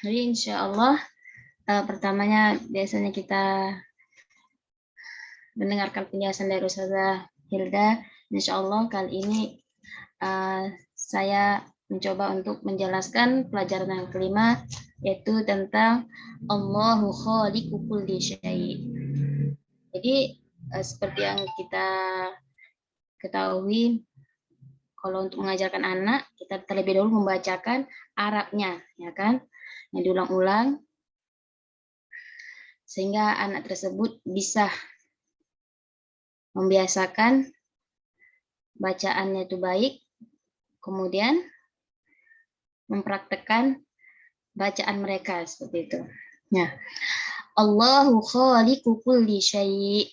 Jadi insya Allah pertamanya biasanya kita mendengarkan penjelasan dari Ustazah Hilda. Insya Allah kali ini saya mencoba untuk menjelaskan pelajaran yang kelima, yaitu tentang Allahu khaliqu kulli syai'. Jadi seperti yang kita ketahui, kalau untuk mengajarkan anak, kita terlebih dahulu membacakan Arabnya, ya kan? Yang diulang-ulang, sehingga anak tersebut bisa membiasakan bacaannya itu baik, kemudian mempraktekkan bacaan mereka seperti itu. Nah, Allahu khaliqu kulli syai'.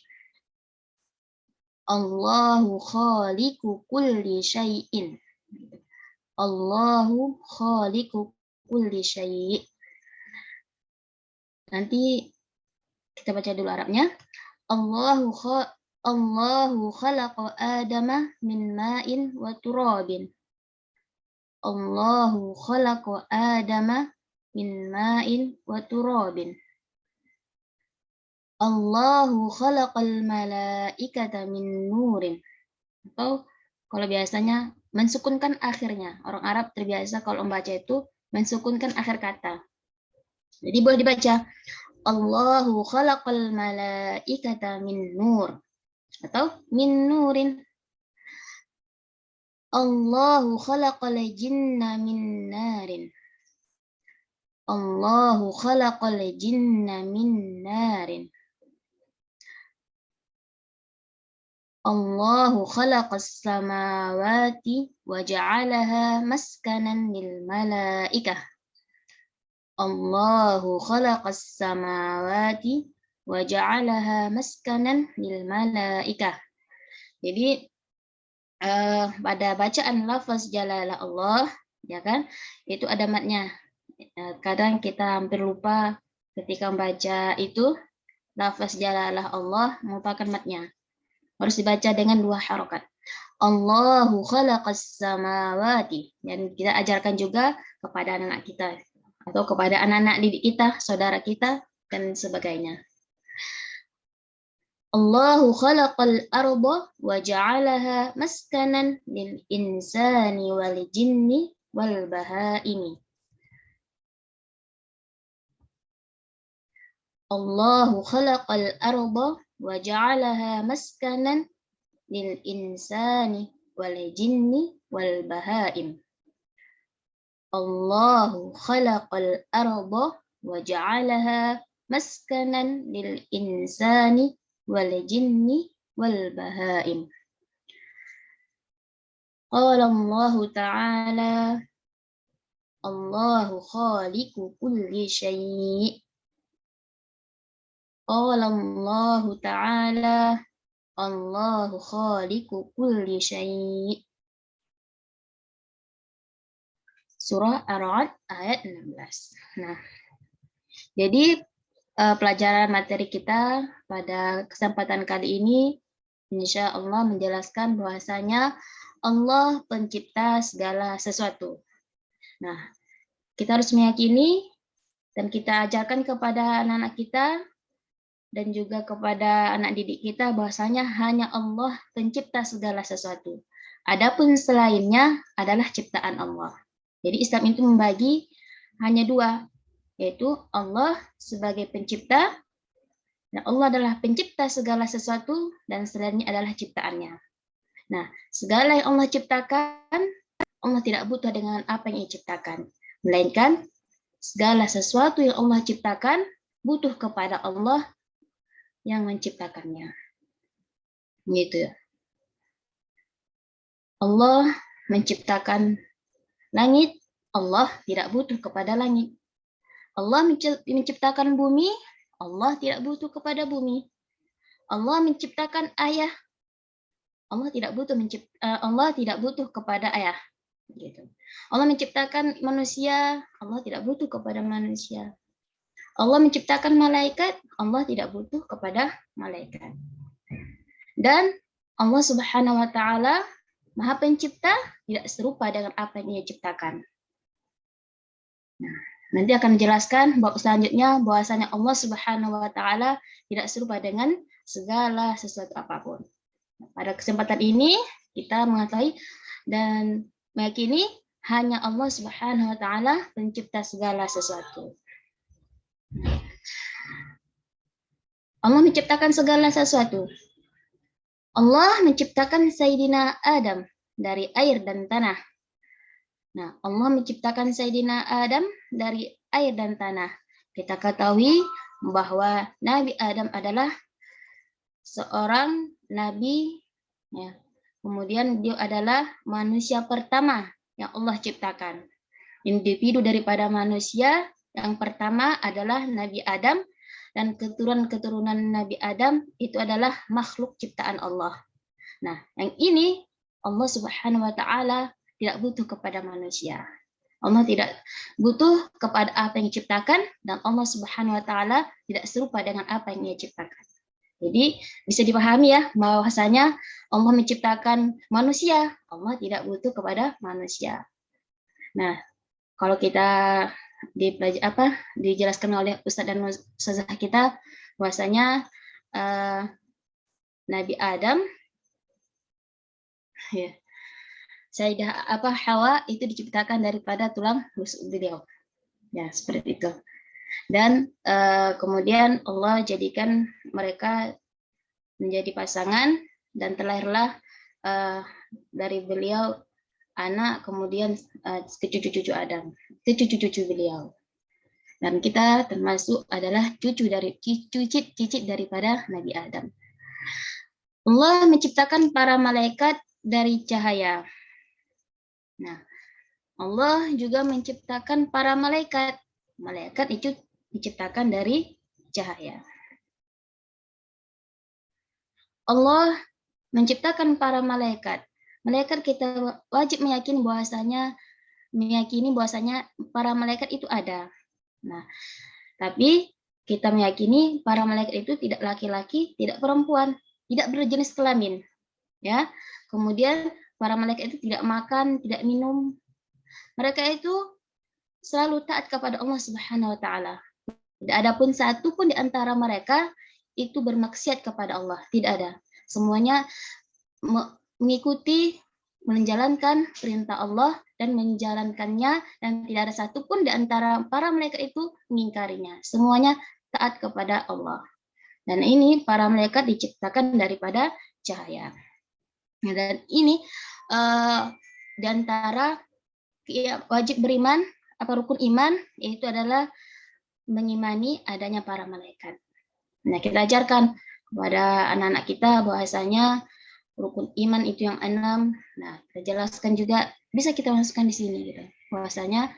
Allahu khaliqu kulli syai'in. Allahu khaliqu kulli syai'. Nanti kita baca dulu Arabnya. Allahu khalaqa Adama min ma'in wa turabin. Allahu khalaqa Adama min ma'in wa turabin. Allahu khalaqal malaikata min nurin. Atau kalau biasanya mensukunkan akhirnya. Orang Arab terbiasa kalau membaca itu mensukunkan akhir kata. Jadi boleh dibaca Allahu khalaqal malaikata min nur atau min nurin. Allahu khalaqal jinna min narin. Allahu khalaqal jinna min narin. Allahu khalaqas samawati wa ja'alaha maskanan lil malaikah. Allahu khalaqas samawati wa ja'alaha maskanan lil malaikah. Jadi pada bacaan lafaz jalalah Allah, ya kan? Itu ada matnya. Kadang kita hampir lupa ketika membaca itu lafaz jalalah Allah merupakan matnya. Harus dibaca dengan 2 harokat. Allahu khalaqas samawati. Dan kita ajarkan juga kepada anak kita atau kepada anak-anak didik kita, saudara kita, dan sebagainya. Allahu khalaqal arda wa ja'alaha maskanan lil insani wal jinni wal bahaimi. Allahu khalaqal arda wa ja'alaha maskanan lil insani wal jinni wal bahaim. Allahu khalaqal arda wa ja'alaha maskanan lil insani wal jinni wal bahaim. Qala Allah ta'ala Allahu khaliqu kulli syai'. Qala Allah ta'ala Allahu khaliqu kulli syai'. Surah Ar-Ra'd ayat 16. Nah, jadi pelajaran materi kita pada kesempatan kali ini insya Allah menjelaskan bahwasanya Allah pencipta segala sesuatu. Nah, kita harus meyakini dan kita ajarkan kepada anak-anak kita dan juga kepada anak didik kita bahwasanya hanya Allah pencipta segala sesuatu. Adapun selainnya adalah ciptaan Allah. Jadi Islam itu membagi hanya 2, yaitu Allah sebagai pencipta, dan Allah adalah pencipta segala sesuatu, dan selainnya adalah ciptaannya. Nah, segala yang Allah ciptakan, Allah tidak butuh dengan apa yang Ia ciptakan, melainkan segala sesuatu yang Allah ciptakan butuh kepada Allah yang menciptakannya. Gitu. Allah menciptakan langit, Allah tidak butuh kepada langit. Allah menciptakan bumi, Allah tidak butuh kepada bumi. Allah menciptakan ayah, Allah tidak butuh kepada ayah. Gitu. Allah menciptakan manusia, Allah tidak butuh kepada manusia. Allah menciptakan malaikat, Allah tidak butuh kepada malaikat. Dan Allah Subhanahu wa taala Maha Pencipta tidak serupa dengan apa yang Ia ciptakan. Nah, Nanti akan menjelaskan bab selanjutnya bahwasanya Allah Subhanahu wa taala tidak serupa dengan segala sesuatu apapun. Pada kesempatan ini kita mengetahui dan meyakini hanya Allah Subhanahu wa taala pencipta segala sesuatu. Allah menciptakan segala sesuatu. Allah menciptakan Sayyidina Adam dari air dan tanah. Nah, Allah menciptakan Sayyidina Adam dari air dan tanah. Kita ketahui bahwa Nabi Adam adalah seorang nabi, ya. Kemudian dia adalah manusia pertama yang Allah ciptakan. Individu daripada manusia yang pertama adalah Nabi Adam, dan keturunan-keturunan Nabi Adam itu adalah makhluk ciptaan Allah. Nah, yang ini Allah Subhanahu wa taala tidak butuh kepada manusia. Allah tidak butuh kepada apa yang diciptakan, dan Allah Subhanahu wa taala tidak serupa dengan apa yang Ia ciptakan. Jadi bisa dipahami ya bahwasanya Allah menciptakan manusia, Allah tidak butuh kepada manusia. Nah, kalau kita dijelaskan oleh Ustadz dan Ustazah kita bahwasanya Nabi Adam, ya, Sayyidah Hawa itu diciptakan daripada tulang rusuk beliau, ya seperti itu. Dan kemudian Allah jadikan mereka menjadi pasangan, dan terlahirlah dari beliau anak, kemudian cucu-cucu Adam, itu cucu-cucu beliau. Dan kita termasuk adalah cicit daripada Nabi Adam. Allah menciptakan para malaikat dari cahaya. Nah, Allah juga menciptakan para malaikat. Malaikat itu diciptakan dari cahaya. Allah menciptakan para malaikat. Malaikat kita wajib meyakini bahwasanya para malaikat itu ada. Nah, tapi kita meyakini para malaikat itu tidak laki-laki, tidak perempuan, tidak berjenis kelamin, ya. Kemudian para malaikat itu tidak makan, tidak minum. Mereka itu selalu taat kepada Allah Subhanahu wa taala. Tidak ada pun satu pun di antara mereka itu bermaksiat kepada Allah, tidak ada. Semuanya mengikuti, menjalankan perintah Allah dan menjalankannya, dan tidak ada satupun di antara para malaikat itu mengingkarinya. Semuanya taat kepada Allah. Dan ini para malaikat diciptakan daripada cahaya. Dan ini di antara wajib beriman, rukun iman, yaitu adalah mengimani adanya para malaikat. Nah, kita ajarkan kepada anak-anak kita bahwasanya rukun iman itu yang 6. Nah, kita jelaskan juga, bisa kita masukkan di sini gitu. Bahwasanya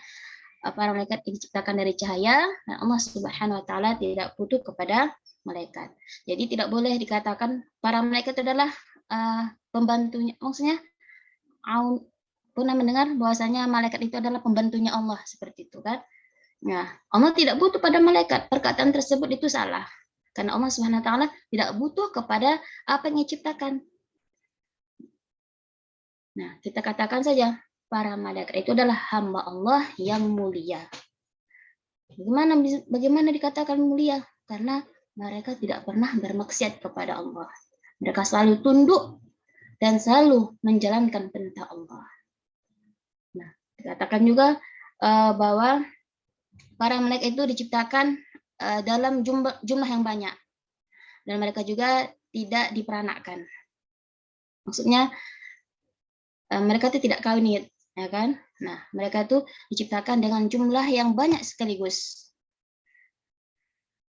para malaikat diciptakan dari cahaya, dan Allah Subhanahu wa taala tidak butuh kepada malaikat. Jadi tidak boleh dikatakan para malaikat itu adalah pembantunya. Maksudnya pernah mendengar bahwasanya malaikat itu adalah pembantunya Allah, seperti itu kan? Nah, Allah tidak butuh pada malaikat. Perkataan tersebut itu salah. Karena Allah Subhanahu wa taala tidak butuh kepada apa yang diciptakan. Nah, kita katakan saja para malaikat itu adalah hamba Allah yang mulia. Bagaimana dikatakan mulia? Karena mereka tidak pernah bermaksiat kepada Allah. Mereka selalu tunduk dan selalu menjalankan perintah Allah. Nah, dikatakan juga bahwa para malaikat itu diciptakan dalam jumlah yang banyak, dan mereka juga tidak diperanakkan. Maksudnya mereka itu tidak kawin, ya kan? Nah, mereka itu diciptakan dengan jumlah yang banyak sekaligus.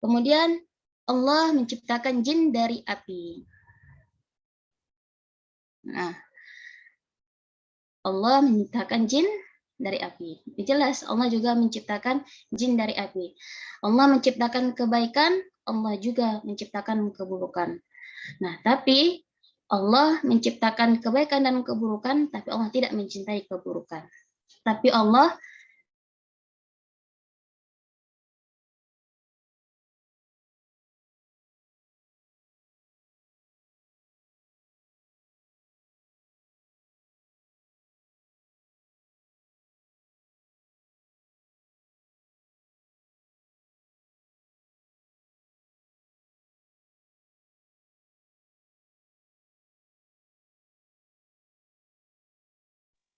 Kemudian Allah menciptakan jin dari api. Nah, Allah menciptakan jin dari api. Jelas Allah juga menciptakan jin dari api. Allah menciptakan kebaikan, Allah juga menciptakan keburukan. Nah, tapi Allah menciptakan kebaikan dan keburukan, tapi Allah tidak mencintai keburukan. Tapi Allah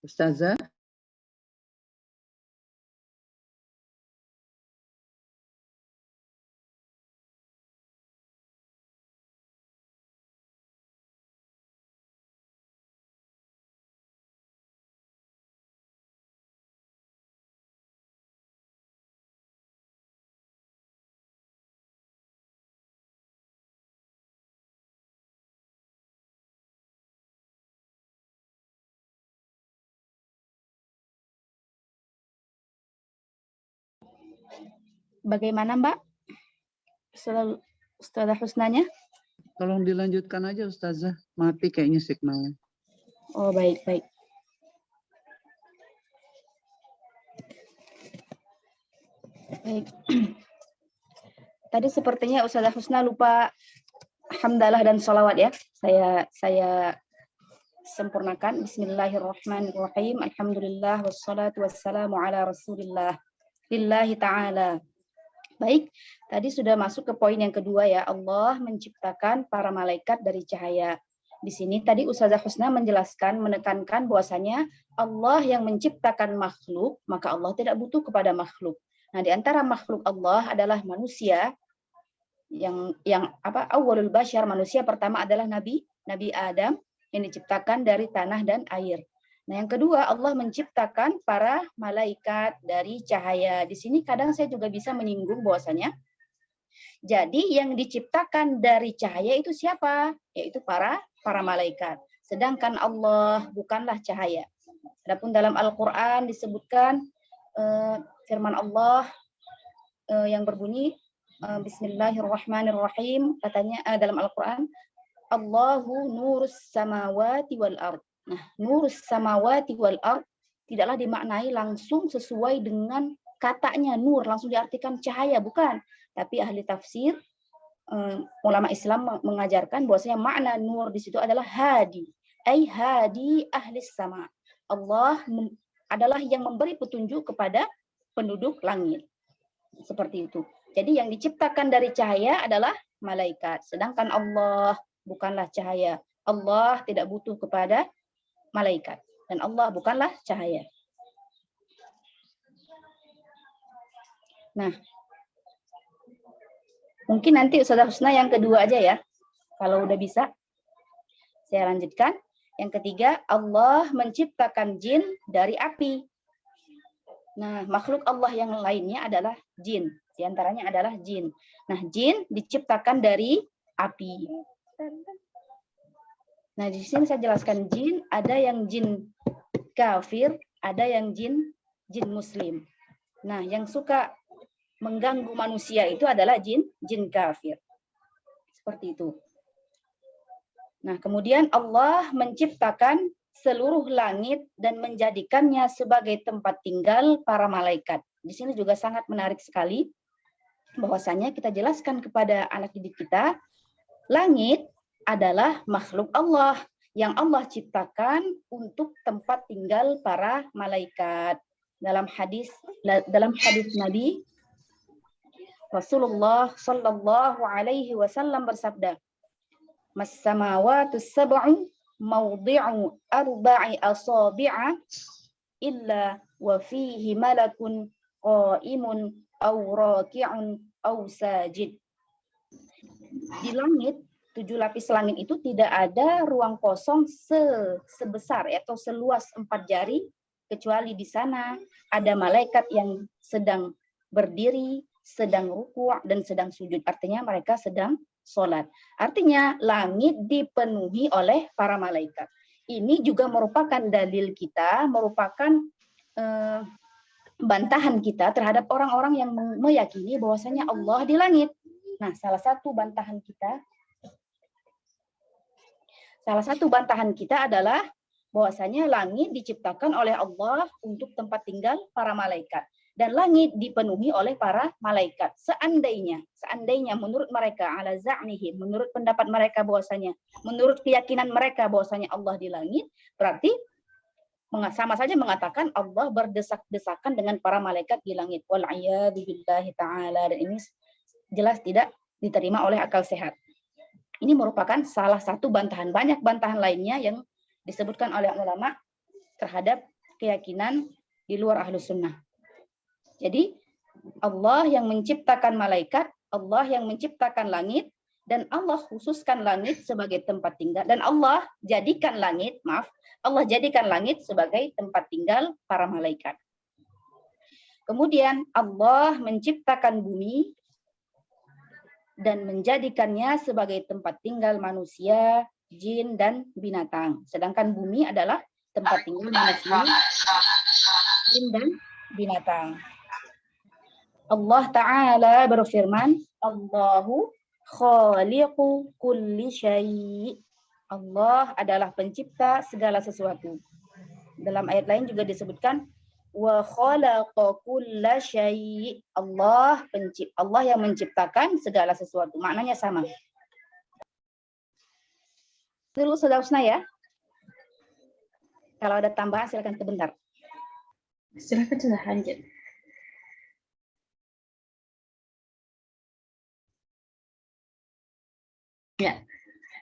Ustazah? Bagaimana Mbak? Ustazah Husnanya? Tolong dilanjutkan aja Ustazah. Mati kayaknya signalnya. Oh baik. Baik. Tadi sepertinya Ustazah Husna lupa hamdalah dan sholawat ya. Saya sempurnakan. Bismillahirrahmanirrahim. Alhamdulillah wassalatu wassalamu ala Rasulillah. Lillahi ta'ala. Baik, tadi sudah masuk ke poin yang kedua ya. Allah menciptakan para malaikat dari cahaya. Di sini tadi Ustazah Husna menjelaskan, menekankan bahwasanya Allah yang menciptakan makhluk, maka Allah tidak butuh kepada makhluk. Nah, di antara makhluk Allah adalah manusia yang awalul basyar, manusia pertama adalah Nabi Adam yang diciptakan dari tanah dan air. Nah, yang kedua, Allah menciptakan para malaikat dari cahaya. Di sini kadang saya juga bisa menyinggung bahwasanya, jadi yang diciptakan dari cahaya itu siapa? Yaitu para malaikat. Sedangkan Allah bukanlah cahaya. Adapun dalam Al-Quran disebutkan firman Allah yang berbunyi, Bismillahirrahmanirrahim, katanya dalam Al-Quran, Allahu nurus samawati wal ard. Nah, nurus samawati wal ard tidaklah dimaknai langsung sesuai dengan katanya nur, langsung diartikan cahaya, bukan. Tapi ahli tafsir, ulama Islam mengajarkan bahwasanya makna nur di situ adalah hadi, ai hadi ahli sama. Allah adalah yang memberi petunjuk kepada penduduk langit. Seperti itu. Jadi yang diciptakan dari cahaya adalah malaikat, sedangkan Allah bukanlah cahaya. Allah tidak butuh kepada malaikat. Dan Allah bukanlah cahaya. Nah, mungkin nanti Ustazah Husna yang kedua aja ya. Kalau udah bisa, saya lanjutkan. Yang ketiga, Allah menciptakan jin dari api. Nah, makhluk Allah yang lainnya adalah jin. Di antaranya adalah jin. Nah, jin diciptakan dari api. Nah, di sini saya jelaskan jin, ada yang jin kafir, ada yang jin muslim. Nah, yang suka mengganggu manusia itu adalah jin kafir. Seperti itu. Nah, kemudian Allah menciptakan seluruh langit dan menjadikannya sebagai tempat tinggal para malaikat. Di sini juga sangat menarik sekali bahwasanya kita jelaskan kepada anak didik kita, langit adalah makhluk Allah yang Allah ciptakan untuk tempat tinggal para malaikat. Dalam hadis Nabi Rasulullah sallallahu alaihi wasallam bersabda, "Mas-samawatu sab'u mawdi'u arba'i asabi'a illa wa fihi malakun qa'imun aw raki'un aw sajid." Di langit, 7 lapis langit itu tidak ada ruang kosong sebesar atau seluas 4 jari, kecuali di sana ada malaikat yang sedang berdiri, sedang ruku' dan sedang sujud. Artinya mereka sedang sholat. Artinya langit dipenuhi oleh para malaikat. Ini juga merupakan dalil kita, merupakan bantahan kita terhadap orang-orang yang meyakini bahwasanya Allah di langit. Nah, salah satu bantahan kita adalah bahwasanya langit diciptakan oleh Allah untuk tempat tinggal para malaikat. Dan langit dipenuhi oleh para malaikat. Seandainya menurut mereka, ala za'nihim, menurut pendapat mereka bahwasanya, menurut keyakinan mereka bahwasanya Allah di langit, berarti sama saja mengatakan Allah berdesak-desakan dengan para malaikat di langit. Wal'iyadu billahi ta'ala. Dan ini jelas tidak diterima oleh akal sehat. Ini merupakan salah satu bantahan. Banyak bantahan lainnya yang disebutkan oleh ulama terhadap keyakinan di luar Ahlus Sunnah. Jadi Allah yang menciptakan malaikat, Allah yang menciptakan langit, dan Allah khususkan langit sebagai tempat tinggal. Dan Allah jadikan langit sebagai tempat tinggal para malaikat. Kemudian Allah menciptakan bumi dan menjadikannya sebagai tempat tinggal manusia, jin, dan binatang. Sedangkan bumi adalah tempat tinggal manusia, jin, dan binatang. Allah Ta'ala berfirman, Allahu khaliqu kulli syai'. Allah adalah pencipta segala sesuatu. Dalam ayat lain juga disebutkan, wa khalaqa kulla syai'. Allah yang menciptakan segala sesuatu. Maknanya sama. Dulu Saudara Husna ya. Kalau ada tambahan silakan sebentar. Silakan sudah lanjut. Ya,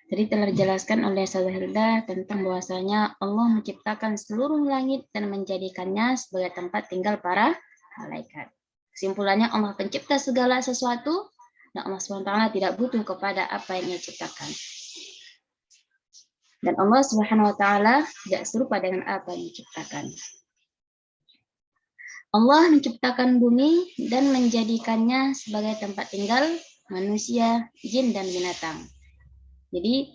jadi telah dijelaskan oleh Saudara Hilda tentang bahwasanya Allah menciptakan seluruh langit dan menjadikannya sebagai tempat tinggal para malaikat. Kesimpulannya Allah pencipta segala sesuatu dan Allah SWT tidak butuh kepada apa yang Ia ciptakan. Dan Allah SWT tidak serupa dengan apa yang diciptakan. Allah menciptakan bumi dan menjadikannya sebagai tempat tinggal manusia, jin, dan binatang. Jadi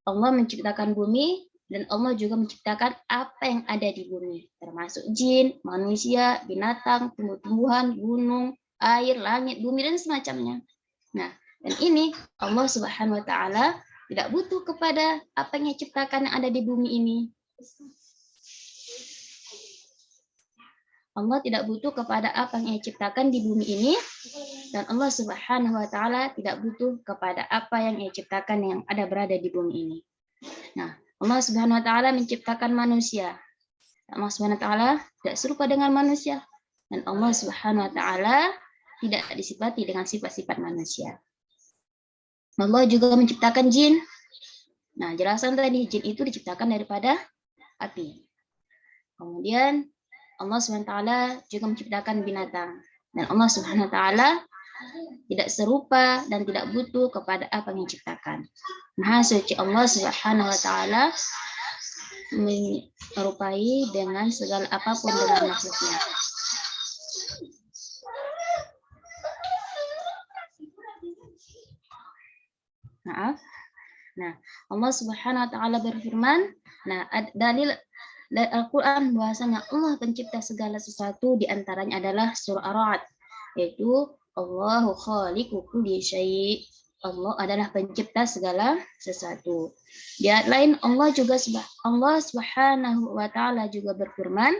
Allah menciptakan bumi dan Allah juga menciptakan apa yang ada di bumi, termasuk jin, manusia, binatang, tumbuh-tumbuhan, gunung, air, langit, bumi, dan semacamnya. Nah, dan ini Allah Subhanahu wa Ta'ala tidak butuh kepada apa yang Dia ciptakan yang ada di bumi ini. Allah tidak butuh kepada apa yang Ia ciptakan di bumi ini, dan Allah Subhanahu wa Ta'ala tidak butuh kepada apa yang Ia ciptakan yang berada di bumi ini. Nah, Allah Subhanahu wa Ta'ala menciptakan manusia. Allah Subhanahu wa Ta'ala tidak serupa dengan manusia, dan Allah Subhanahu wa Ta'ala tidak disifati dengan sifat-sifat manusia. Allah juga menciptakan jin. Nah, jelasan tadi jin itu diciptakan daripada api. Kemudian Allah SWT juga menciptakan binatang. Dan Allah SWT tidak serupa dan tidak butuh kepada apa yang diciptakan. Maha suci Allah SWT menyerupai dengan segala apapun dengan makhluknya. Maaf. Nah, Allah Subhanahu wa Ta'ala berfirman, nah dalil dari Al-Quran bahwasanya Allah pencipta segala sesuatu, diantaranya adalah surah Ar-Ra'd, yaitu Allahu khaliqu kulli syai'. Allah adalah pencipta segala sesuatu. Di ayat lain Allah Subhanahu wa Ta'ala juga berfirman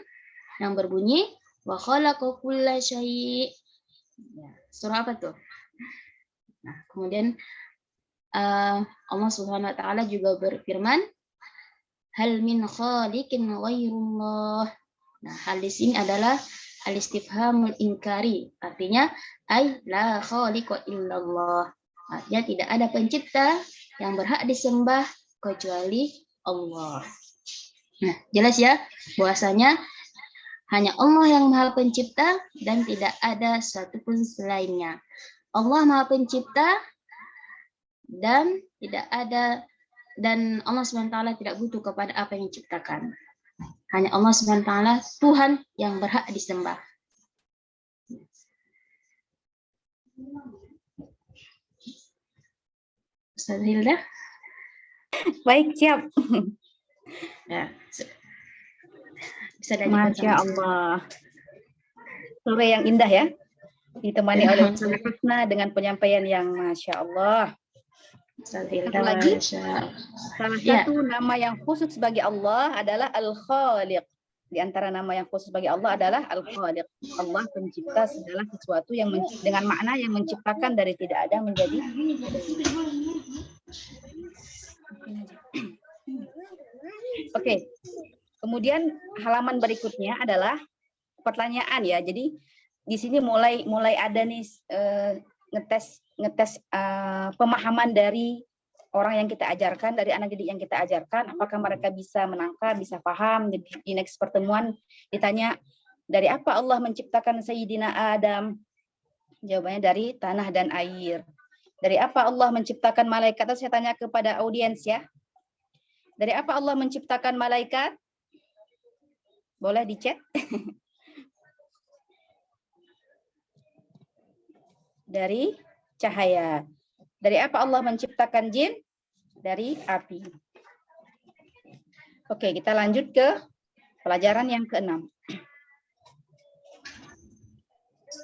yang berbunyi wa khalaqa kulla syai'. Ya, surah apa tuh? Nah, kemudian Allah Subhanahu wa Ta'ala juga berfirman hal min khaliqin ghairullah. Nah, hal di sini adalah al-istifhamul inkari. Artinya ay la khaliqa illallah. Artinya tidak ada pencipta yang berhak disembah kecuali Allah. Nah, jelas ya bahwasanya hanya Allah yang Maha Pencipta dan tidak ada satupun selainnya. Allah Maha Pencipta dan tidak ada, dan Allah SWT tidak butuh kepada apa yang diciptakan. Hanya Allah SWT Tuhan yang berhak disembah. Ustaz Hilda? Baik, siap. Ya. Bisa Masya Allah. Sore yang indah ya. Ditemani oleh Ustaz Husna dengan penyampaian yang Masya Allah. Satu lagi, salah satu nama yang khusus bagi Allah adalah Al-Khaliq. Di antara nama yang khusus bagi Allah adalah Al-Khaliq. Allah pencipta segala sesuatu yang dengan makna yang menciptakan dari tidak ada menjadi. Oke. Kemudian halaman berikutnya adalah pertanyaan ya. Jadi di sini mulai ada nih ngetes pemahaman dari orang yang kita ajarkan, dari anak didik yang kita ajarkan, apakah mereka bisa menangkap, bisa paham. Di next pertemuan ditanya, dari apa Allah menciptakan Sayyidina Adam? Jawabannya dari tanah dan air. Dari apa Allah menciptakan malaikat? Atau saya tanya kepada audiens ya. Dari apa Allah menciptakan malaikat? Boleh di chat? Dari cahaya. Dari apa Allah menciptakan jin? Dari api. Oke, kita lanjut ke pelajaran yang ke-6.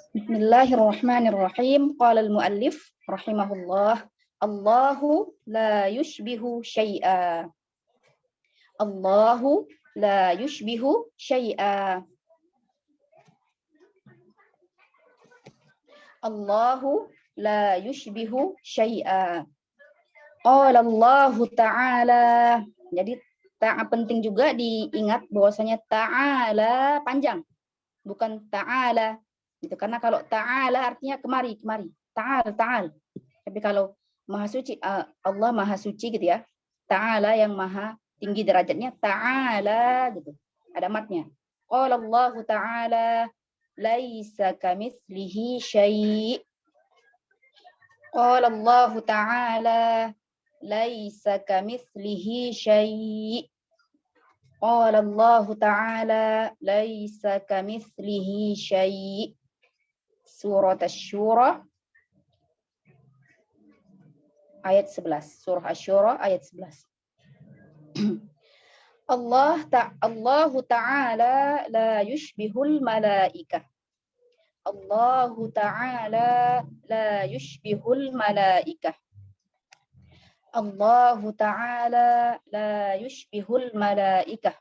Bismillahirrahmanirrahim. Qala al-muallif rahimahullah, Allahu la yushbihu syai'a. Allahu la yushbihu syai'a. Allahu la yushbihu syai'a. Qala Allahu ta'ala. Jadi penting juga diingat bahwasanya ta'ala panjang, bukan ta'ala. Gitu. Karena kalau ta'ala artinya kemari. Ta'al. Tapi kalau Maha Suci, Allah Maha Suci gitu ya. Ta'ala yang Maha tinggi derajatnya, ta'ala gitu. Ada matnya. Qala Allahu ta'ala laisa kamitslihi syai'. Qala Allahu ta'ala laisa kamitslihi syai'. Qala Allahu ta'ala laisa kamitslihi syai'. Surat Asy-Syura ayat 11. Surah Asy-Syura ayat 11. Allahu ta'ala la yushbihul malaikah. Allahu ta'ala la yushbihul malaikah. Allahu ta'ala la yushbihul malaikah.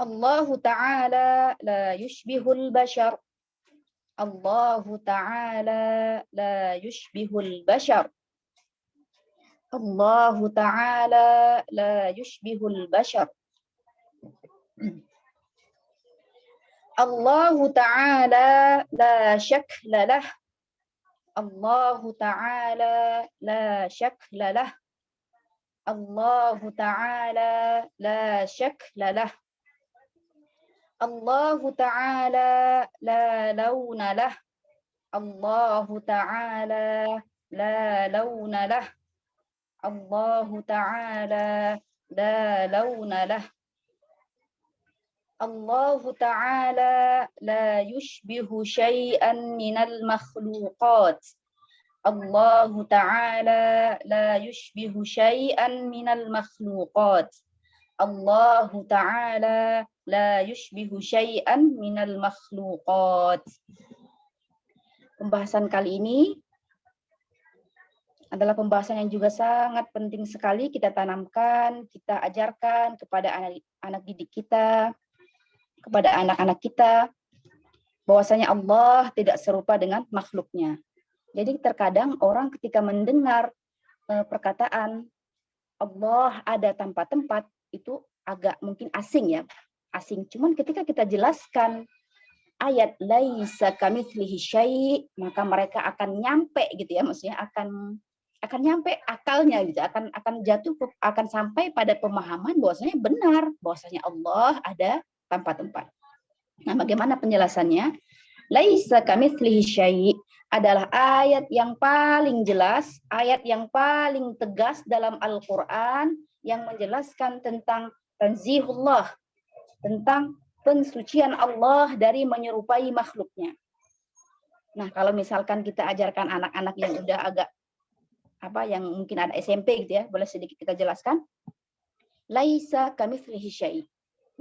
Allahu ta'ala la yushbihul bashar. Allahu ta'ala la yushbihul bashar. Allahu ta'ala la yushbihul bashar. Allahu ta'ala la shakla lah. Allahu ta'ala la shakla lah. Allahu ta'ala la shakla lah. Allahu ta'ala la lawna lah. Allahu ta'ala la lawna lah. Allahu ta'ala la lawna lah. Allahu ta'ala la yushbihu syai'an minal makhluqat. Allahu ta'ala la yushbihu syai'an minal makhluqat. Allahu ta'ala la yushbihu syai'an minal makhluqat. Pembahasan kali ini adalah pembahasan yang juga sangat penting sekali kita tanamkan, kita ajarkan kepada anak didik kita, kepada anak-anak kita, bahwasanya Allah tidak serupa dengan makhluknya. Jadi terkadang orang ketika mendengar perkataan Allah ada tanpa tempat, itu agak mungkin asing ya. Asing. Cuman ketika kita jelaskan ayat laisa kamitslihi syai', maka mereka akan nyampe gitu ya, maksudnya akan nyampe akalnya gitu, akan jatuh, akan sampai pada pemahaman bahwasanya benar, bahwasanya Allah ada tanpa tempat. Nah, bagaimana penjelasannya? Laisa kamitslihi syai' adalah ayat yang paling jelas, ayat yang paling tegas dalam Al-Qur'an yang menjelaskan tentang tanzihullah, tentang pensucian Allah dari menyerupai makhluknya. Nah, kalau misalkan kita ajarkan anak-anak yang udah agak yang mungkin ada SMP gitu ya, boleh sedikit kita jelaskan. Laisa kamitslihi syai'.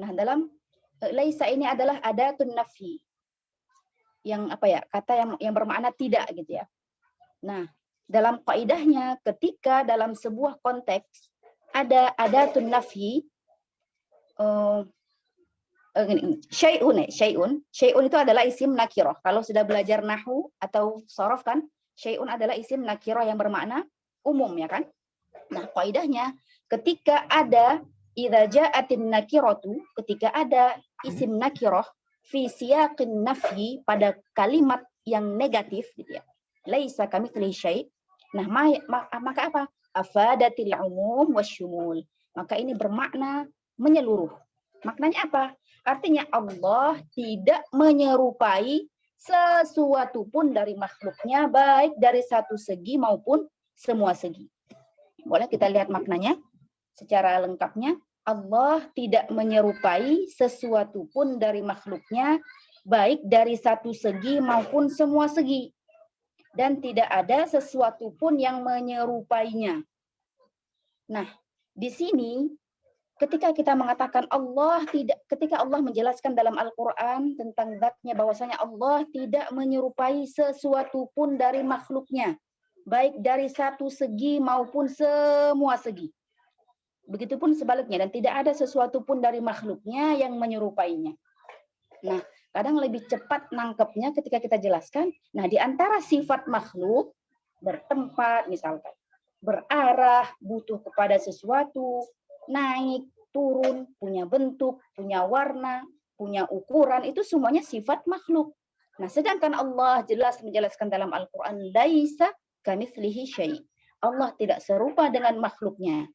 Nah, dalam laisa ini adalah adatun nafi. Yang kata yang bermakna tidak gitu ya. Nah, dalam kaidahnya ketika dalam sebuah konteks ada adatun nafi, syai'un itu adalah isim nakirah. Kalau sudah belajar nahwu atau sorof kan, syai'un adalah isim nakirah yang bermakna umum ya kan. Nah, kaidahnya ketika ada idza ja'atin nakiratu, ketika ada isim nakirah fi siyaqin nafyi, pada kalimat yang negatif gitu ya. Laisa kamitslihi syai'. Nah, maka apa? afadatil umum wasyumul. Maka ini bermakna menyeluruh. Maknanya apa? Artinya Allah tidak menyerupai sesuatu pun dari makhluknya, baik dari satu segi maupun semua segi. Boleh kita lihat maknanya secara lengkapnya. Allah tidak menyerupai sesuatu pun dari makhluknya, baik dari satu segi maupun semua segi. Dan tidak ada sesuatu pun yang menyerupainya. Nah, di sini ketika kita mengatakan Allah tidak, ketika Allah menjelaskan dalam Al-Quran tentang zatnya bahwasanya Allah tidak menyerupai sesuatu pun dari makhluknya, baik dari satu segi maupun semua segi. Begitupun sebaliknya, dan tidak ada sesuatu pun dari makhluknya yang menyerupainya. Nah, kadang lebih cepat nangkepnya ketika kita jelaskan. Nah, di antara sifat makhluk, bertempat misalkan, berarah, butuh kepada sesuatu, naik, turun, punya bentuk, punya warna, punya ukuran, itu semuanya sifat makhluk. Nah, sedangkan Allah jelas menjelaskan dalam Al-Quran, laisa kamitslihi syai'. Allah tidak serupa dengan makhluknya.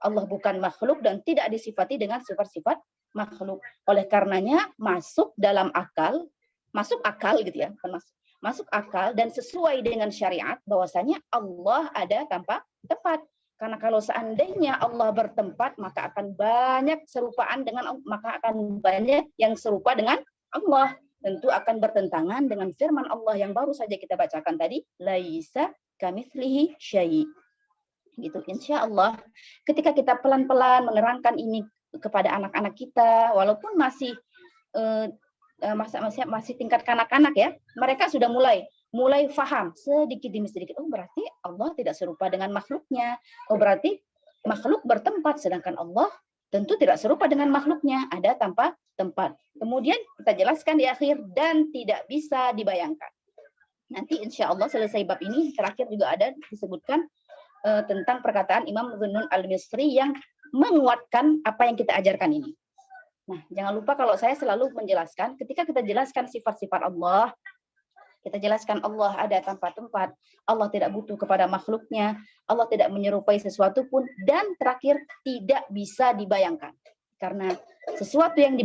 Allah bukan makhluk dan tidak disifati dengan sifat-sifat makhluk. Oleh karenanya masuk dalam akal, masuk akal gitu ya, masuk akal dan sesuai dengan syariat bahwasanya Allah ada tanpa tempat. Karena kalau seandainya Allah bertempat, maka akan banyak serupaan dengan, maka akan banyak yang serupa dengan Allah. Tentu akan bertentangan dengan firman Allah yang baru saja kita bacakan tadi, laisa kamitslihi syai'. Gitu, insya Allah ketika kita pelan-pelan menerangkan ini kepada anak-anak kita, walaupun masih masih tingkat kanak-kanak ya, mereka sudah mulai paham sedikit demi sedikit. Oh, berarti Allah tidak serupa dengan makhluknya. Oh, berarti makhluk bertempat, sedangkan Allah tentu tidak serupa dengan makhluknya, ada tanpa tempat. Kemudian kita jelaskan di akhir, dan tidak bisa dibayangkan. Nanti insya Allah selesai bab ini, terakhir juga ada disebutkan tentang perkataan Imam Zunnun al-Misri yang menguatkan apa yang kita ajarkan ini. Nah, jangan lupa kalau saya selalu menjelaskan, ketika kita jelaskan sifat-sifat Allah, kita jelaskan Allah ada tanpa tempat, Allah tidak butuh kepada makhluknya, Allah tidak menyerupai sesuatu pun, dan terakhir tidak bisa dibayangkan. Karena sesuatu yang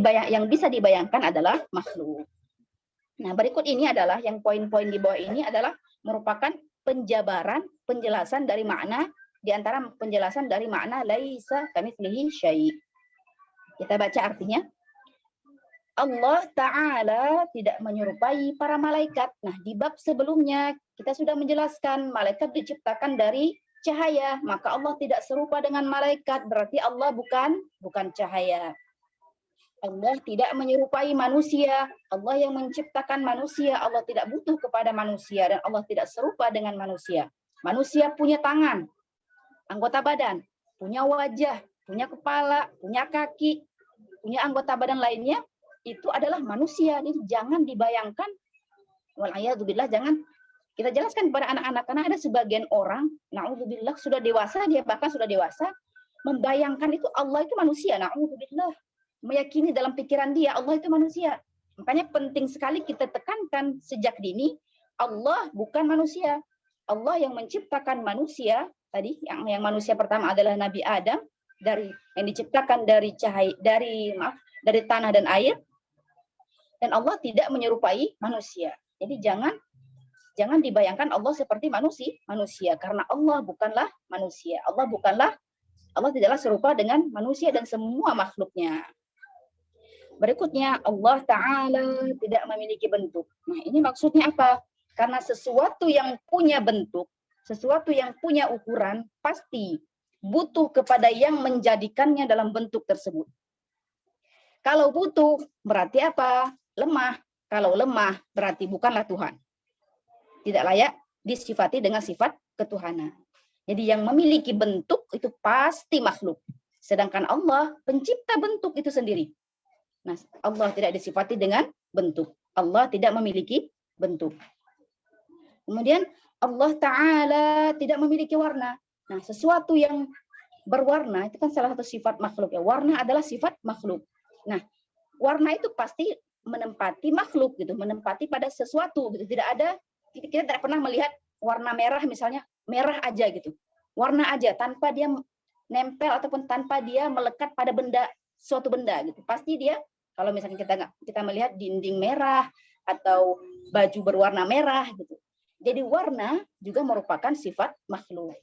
bisa dibayangkan adalah makhluk. Nah, berikut ini adalah yang poin-poin di bawah ini adalah merupakan penjabaran, penjelasan dari makna, di antara penjelasan dari makna laisa kamitslihi syai'. Kita baca artinya. Allah Ta'ala tidak menyerupai para malaikat. Nah, di bab sebelumnya kita sudah menjelaskan malaikat diciptakan dari cahaya, maka Allah tidak serupa dengan malaikat, berarti Allah bukan cahaya. Allah tidak menyerupai manusia. Allah yang menciptakan manusia. Allah tidak butuh kepada manusia dan Allah tidak serupa dengan manusia. Manusia punya tangan, anggota badan, punya wajah, punya kepala, punya kaki, punya anggota badan lainnya. Itu adalah manusia. Jadi jangan dibayangkan. Walayadzubillah, jangan kita jelaskan kepada anak-anak, karena ada sebagian orang, na'udzubillah, sudah dewasa, dia bahkan sudah dewasa, membayangkan itu Allah itu manusia. Na'udzubillah. Meyakini dalam pikiran dia Allah itu manusia. Makanya penting sekali kita tekankan sejak dini, Allah bukan manusia. Allah yang menciptakan manusia tadi, yang manusia pertama adalah Nabi Adam, yang diciptakan dari dari tanah dan air, dan Allah tidak menyerupai manusia. Jadi jangan dibayangkan Allah seperti manusia, karena Allah bukanlah manusia. Allah tidaklah serupa dengan manusia dan semua makhluknya. Berikutnya, Allah Ta'ala tidak memiliki bentuk. Nah, ini maksudnya apa? Karena sesuatu yang punya bentuk, sesuatu yang punya ukuran, pasti butuh kepada yang menjadikannya dalam bentuk tersebut. Kalau butuh, berarti apa? Lemah. Kalau lemah, berarti bukanlah Tuhan. Tidak layak disifati dengan sifat ketuhanan. Jadi yang memiliki bentuk itu pasti makhluk. Sedangkan Allah pencipta bentuk itu sendiri. Nah, Allah tidak disifati dengan bentuk. Allah tidak memiliki bentuk. Kemudian Allah Ta'ala tidak memiliki warna. Nah, sesuatu yang berwarna itu kan salah satu sifat makhluk ya. Warna adalah sifat makhluk. Nah, warna itu pasti menempati makhluk gitu, menempati pada sesuatu gitu. Kita tidak pernah melihat warna merah misalnya, merah aja gitu. warna aja tanpa dia nempel ataupun tanpa dia melekat pada suatu benda gitu. Pasti dia, kalau misalnya kita melihat dinding merah atau baju berwarna merah gitu. Jadi warna juga merupakan sifat makhluk.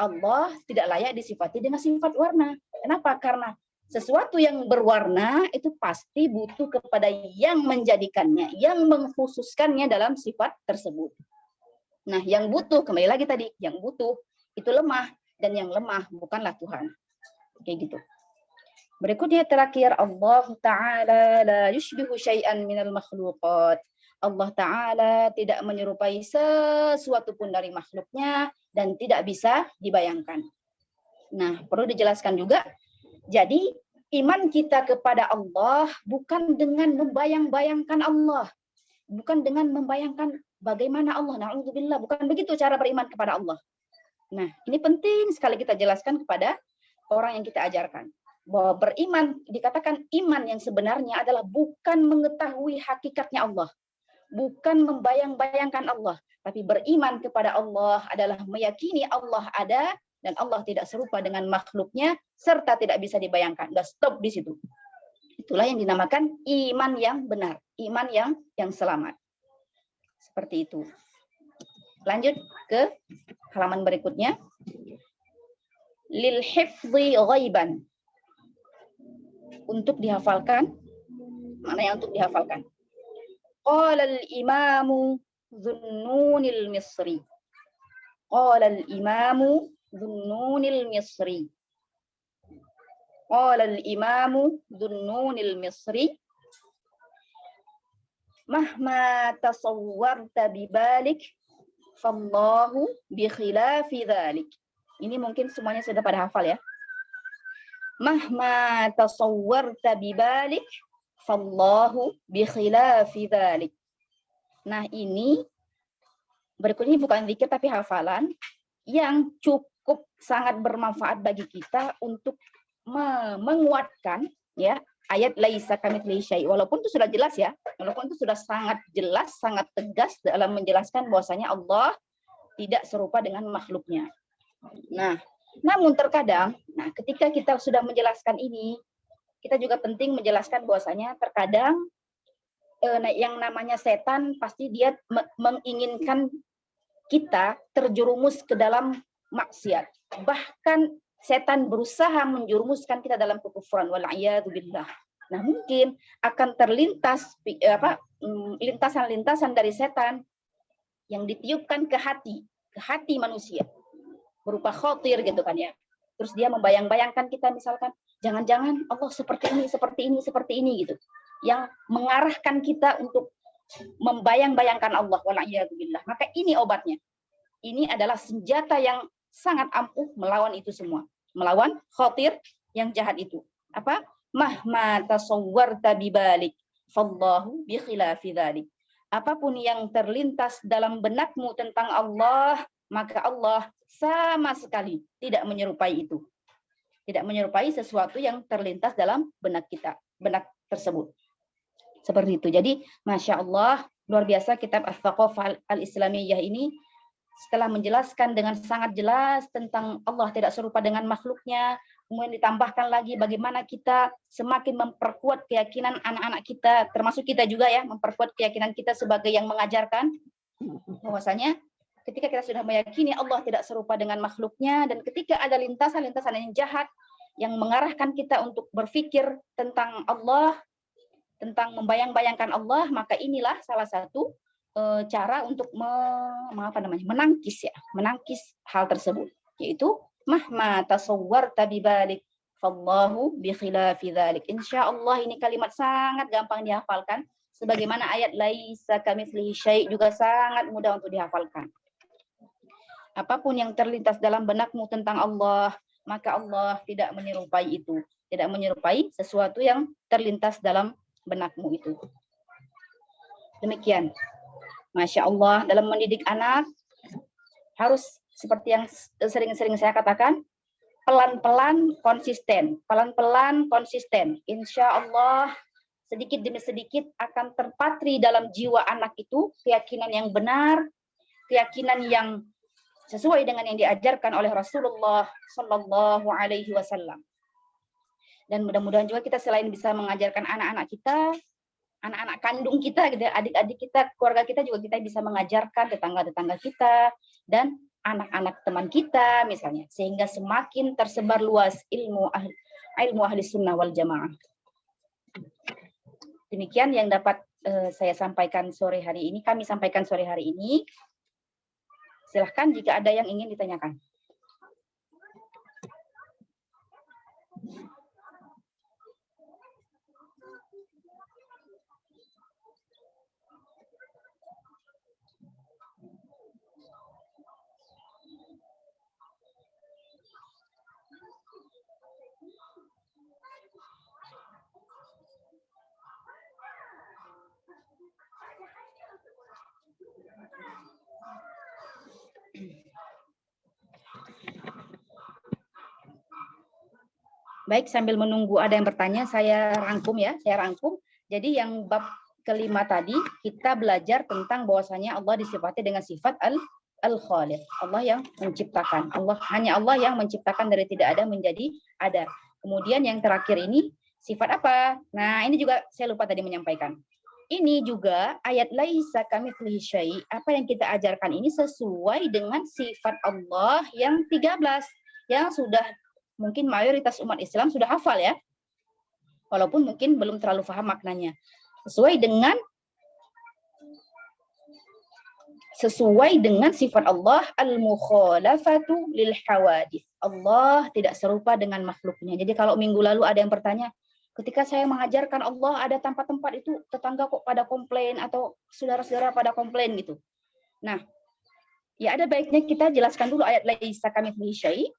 Allah tidak layak disifati dengan sifat warna. Kenapa? Karena sesuatu yang berwarna itu pasti butuh kepada yang menjadikannya, yang mengkhususkannya dalam sifat tersebut. Nah, yang butuh, kembali lagi tadi, yang butuh itu lemah, dan yang lemah bukanlah Tuhan. Kayak gitu. Berikutnya terakhir, Allah Ta'ala la yushbihu syai'an minal makhluqat. Allah Ta'ala tidak menyerupai sesuatu pun dari makhluknya dan tidak bisa dibayangkan. Nah, perlu dijelaskan juga, jadi iman kita kepada Allah bukan dengan membayang-bayangkan Allah. Bukan dengan membayangkan bagaimana Allah. Na'udzubillah, bukan begitu cara beriman kepada Allah. Nah, ini penting sekali kita jelaskan kepada orang yang kita ajarkan. Bahwa beriman, dikatakan iman yang sebenarnya adalah bukan mengetahui hakikatnya Allah. Bukan membayang-bayangkan Allah. Tapi beriman kepada Allah adalah meyakini Allah ada dan Allah tidak serupa dengan makhluknya, serta tidak bisa dibayangkan. Udah stop di situ. Itulah yang dinamakan iman yang benar. Iman yang selamat. Seperti itu. Lanjut ke halaman berikutnya. Lil hifdhi ghaiban. Untuk dihafalkan. Mana yang untuk dihafalkan? Qala al-imamu Dhunnunil Misri. Qala al-imamu Dhunnunil Misri. Qala al-imamu Dhunnunil Misri. Mahma tasawwarta bibalik fallahu bi khilafi dzalik. Ini mungkin semuanya sudah pada hafal ya. Mahma tasawwarta bibalik fallahu bi khilafi dzalik. Nah, ini berikutnya bukan zikir tapi hafalan yang cukup sangat bermanfaat bagi kita untuk menguatkan ya ayat laisa kamitslihi syai'. Walaupun itu sudah jelas ya, walaupun itu sudah sangat jelas, sangat tegas dalam menjelaskan bahwasanya Allah tidak serupa dengan makhluknya. Nah, namun terkadang, ketika kita sudah menjelaskan ini, kita juga penting menjelaskan bahwasanya terkadang yang namanya setan pasti dia menginginkan kita terjerumus ke dalam maksiat. Bahkan setan berusaha menjerumuskan kita dalam kekufuran, wal'iyadzubillah. Nah, mungkin akan terlintas lintasan-lintasan dari setan yang ditiupkan ke hati manusia berupa khotir gitu kan ya. Terus dia membayang-bayangkan kita misalkan jangan-jangan Allah seperti ini gitu. Yang mengarahkan kita untuk membayang-bayangkan Allah, wal'iyadzubillah. Maka ini obatnya. Ini adalah senjata yang sangat ampuh melawan itu semua. Melawan khotir yang jahat itu. Apa? Mahma tasawwarta bibalik fallahu bi khilafi dzalik. Apapun yang terlintas dalam benakmu tentang Allah, maka Allah sama sekali tidak menyerupai itu. Tidak menyerupai sesuatu yang terlintas dalam benak kita, benak tersebut. Seperti itu. Jadi, Masya Allah, luar biasa kitab Al-Thaqafah Al-Islamiyah ini setelah menjelaskan dengan sangat jelas tentang Allah tidak serupa dengan makhluknya, kemudian ditambahkan lagi bagaimana kita semakin memperkuat keyakinan anak-anak kita, termasuk kita juga ya, memperkuat keyakinan kita sebagai yang mengajarkan, bahwasanya ketika kita sudah meyakini Allah tidak serupa dengan makhluknya, dan ketika ada lintasan-lintasan yang jahat yang mengarahkan kita untuk berpikir tentang Allah, tentang membayang-bayangkan Allah, maka inilah salah satu cara untuk menangkis hal tersebut, yaitu mahma tasawwarta bibalik fallahu bi khilafi dzalik. Insyaallah ini kalimat sangat gampang dihafalkan, sebagaimana ayat laisa kamitslihi syai' juga sangat mudah untuk dihafalkan. Apapun yang terlintas dalam benakmu tentang Allah, maka Allah tidak menyerupai itu, tidak menyerupai sesuatu yang terlintas dalam benakmu itu. Demikian. Masya Allah, dalam mendidik anak harus seperti yang sering-sering saya katakan, pelan-pelan konsisten, pelan-pelan konsisten. Insya Allah sedikit demi sedikit akan terpatri dalam jiwa anak itu keyakinan yang benar, keyakinan yang sesuai dengan yang diajarkan oleh Rasulullah Shallallahu Alaihi Wasallam. Dan mudah-mudahan juga kita selain bisa mengajarkan anak-anak kita, anak-anak kandung kita, gitu, adik-adik kita, keluarga kita juga kita bisa mengajarkan tetangga-tetangga kita dan anak-anak teman kita misalnya, sehingga semakin tersebar luas ilmu ahli sunnah wal jamaah. Demikian yang dapat saya sampaikan sore hari ini, kami sampaikan sore hari ini. Silahkan jika ada yang ingin ditanyakan. Baik, sambil menunggu ada yang bertanya, saya rangkum ya, Jadi yang bab kelima tadi, kita belajar tentang bahwasanya Allah disifati dengan sifat al-Khaliq. Allah yang menciptakan. Hanya Allah yang menciptakan dari tidak ada menjadi ada. Kemudian yang terakhir ini, sifat apa? Nah, ini juga saya lupa tadi menyampaikan. Ini juga ayat laisa kamitslihi syai', apa yang kita ajarkan ini sesuai dengan sifat Allah yang 13 yang sudah mungkin mayoritas umat Islam sudah hafal ya. Walaupun mungkin belum terlalu paham maknanya. Sesuai dengan sifat Allah al-mukhalafatu lil hawadits. Allah tidak serupa dengan makhluknya. Jadi kalau minggu lalu ada yang bertanya, ketika saya mengajarkan Allah ada tempat-tempat itu tetangga kok pada komplain atau saudara-saudara pada komplain gitu. Nah, ya ada baiknya kita jelaskan dulu ayat laisa kamitslihi syai'.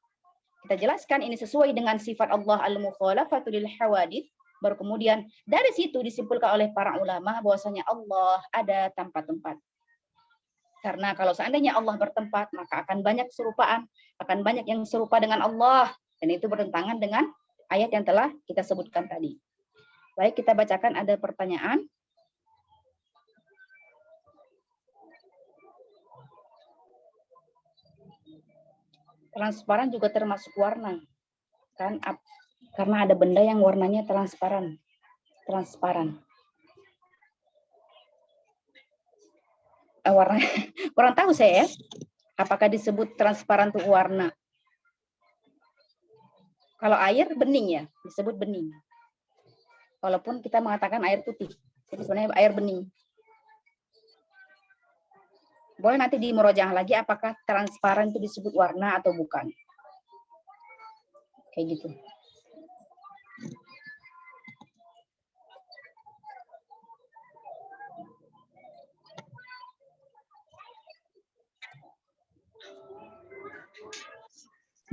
Kita jelaskan ini sesuai dengan sifat Allah al-mukhalafatu lil hawadits. Baru kemudian dari situ disimpulkan oleh para ulama bahwasanya Allah ada tempat-tempat. Karena kalau seandainya Allah bertempat, maka akan banyak keserupaan, akan banyak yang serupa dengan Allah. Dan itu bertentangan dengan ayat yang telah kita sebutkan tadi. Baik, kita bacakan ada pertanyaan. Transparan juga termasuk warna. Kan karena ada benda yang warnanya transparan. Warna kurang tahu saya ya. Apakah disebut transparan itu warna? Kalau air bening ya, disebut bening. Walaupun kita mengatakan air putih, jadi sebenarnya air bening. Boleh nanti di murojaah lagi apakah transparan itu disebut warna atau bukan. Kayak gitu.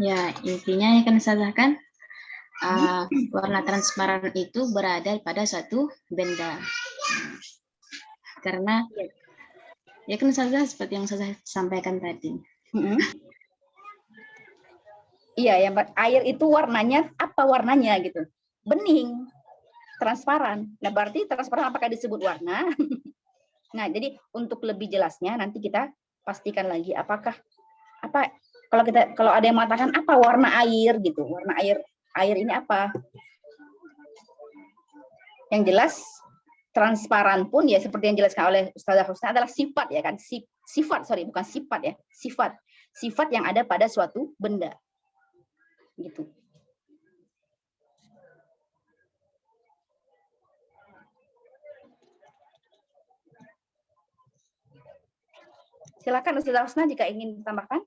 Ya, intinya yang kami sampaikan, warna transparan itu berada pada suatu benda. Karena ya kan saja seperti yang saya sampaikan tadi. Iya, yang air itu warnanya apa warnanya gitu? Bening, transparan. Nah, berarti transparan apakah disebut warna? Nah, jadi untuk lebih jelasnya nanti kita pastikan lagi apakah kalau ada yang mengatakan apa warna air gitu, warna air ini apa? Yang jelas transparan pun ya seperti yang dijelaskan oleh Ustazah Husna adalah sifat ya kan, bukan sifat ya, sifat yang ada pada suatu benda gitu. Silakan Ustazah Husna jika ingin ditambahkan.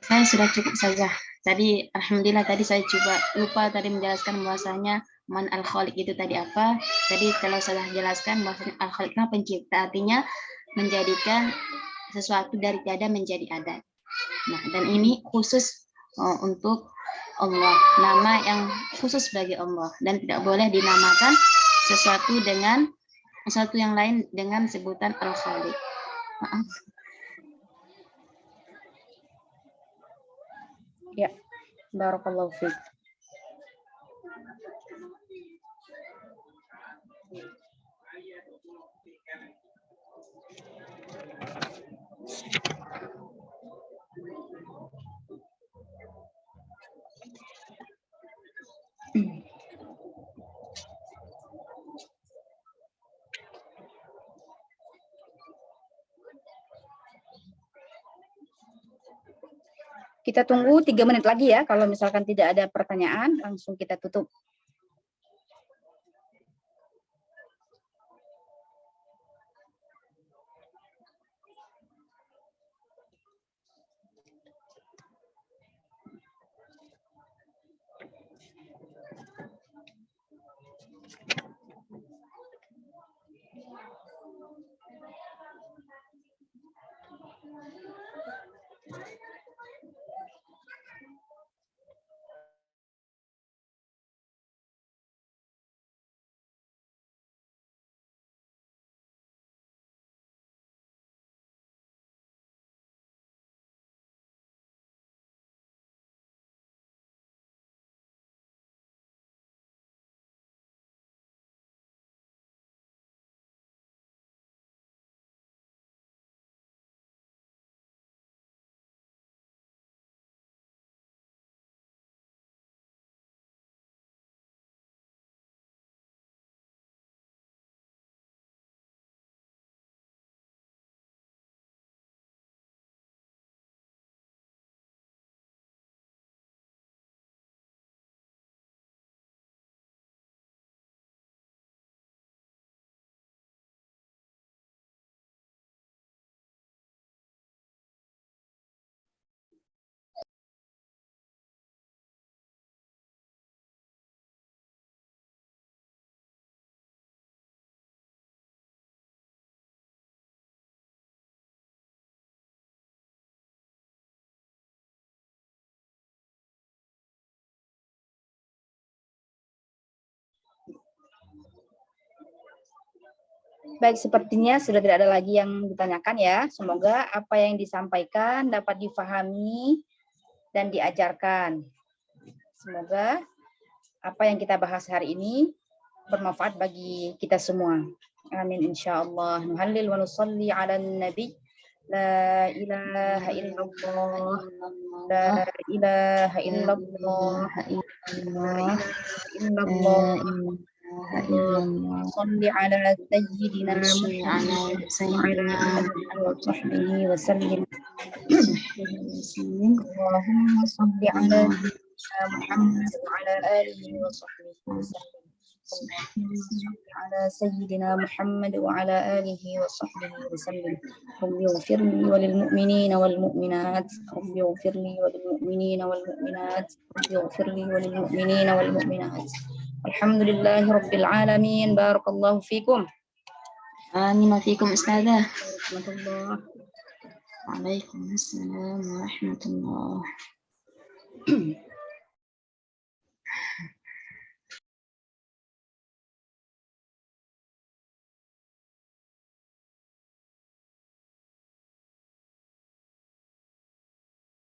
Saya sudah cukup saja. Tadi alhamdulillah tadi saya coba lupa tadi menjelaskan bahwasanya man al-khaliq itu tadi apa. Tadi kalau saya jelaskan bahwasanya al-khaliq pencipta, artinya menjadikan sesuatu dari tiada menjadi ada. Nah, dan ini khusus untuk Allah, nama yang khusus bagi Allah dan tidak boleh dinamakan sesuatu yang lain dengan sebutan al-khaliq. Maaf. Ya, barakallahu fiik. Kita tunggu 3 menit lagi ya. Kalau misalkan tidak ada pertanyaan, langsung kita tutup. Baik, sepertinya sudah tidak ada lagi yang ditanyakan ya. Semoga apa yang disampaikan dapat difahami dan diajarkan. Semoga apa yang kita bahas hari ini bermanfaat bagi kita semua. Amin insyaallah. Nuhallil wa nusalli ala nabi. La ilaha illallah. La ilaha illallah. La ilaha illallah. Salli ala sayyidina Muhammad wa ala sahbihi wa sallim. Allahumma salli ala Muhammad wa ala alihi wa sahbihi wa sallim. على سيدنا محمد وعلى آله وصحبه وسلم. رب اغفر لي وللمؤمنين والمؤمنات. رب اغفر لي وللمؤمنين والمؤمنات. رب اغفر لي وللمؤمنين والمؤمنات. الحمد لله رب العالمين. بارك الله فيكم. آمين وفيكم أستاذة. ورحمة الله. وعليكم السلام ورحمة الله.